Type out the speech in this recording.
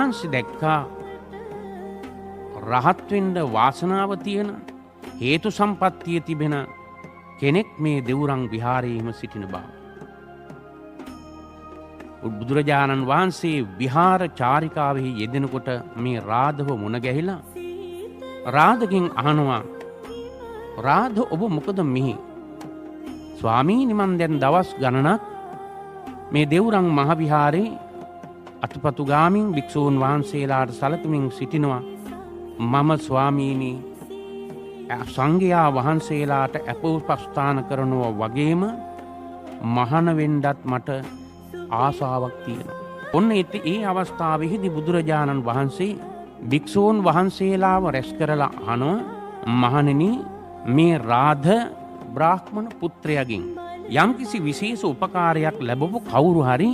උන්වහන්සේ දැක්කා රහත් වෙන්න වාසනාව තියෙන හේතු සම්පත්තිය තිබෙන කෙනෙක් මේ දෙවුරන් විහාරයේම සිටින බව. බුදුරජාණන් වහන්සේ විහාර චාරිකාවෙහි යෙදෙනකොට මේ රාධව මුණ ගැහිලා රාධගෙන් අහනවා, රාධ ඔබ මොකද මෙහි? ස්වාමීනි මන් දැන් දවස් ගණනක් මේ දෙවුරන් මහ විහාරේ අතුපතුගාමින් භික්ෂූන් වහන්සේලාට සලකමින් සිටිනවා. මම ස්වාමීනි සංඝයා වහන්සේලාට අපෝපස්ථාන කරනවා වගේම මහාන වෙන්නත් මට ආසාවක් තියෙනවා. ඔන්න ඒ අවස්ථාවෙහිදී බුදුරජාණන් වහන්සේ භික්ෂූන් වහන්සේලාව රැස් කරලා අහනවා, මහණෙනි මේ රාධ බ්‍රාහ්මණ පුත්‍රයාගෙන් යම්කිසි විශේෂ උපකාරයක් ලැබපු කවුරු හරි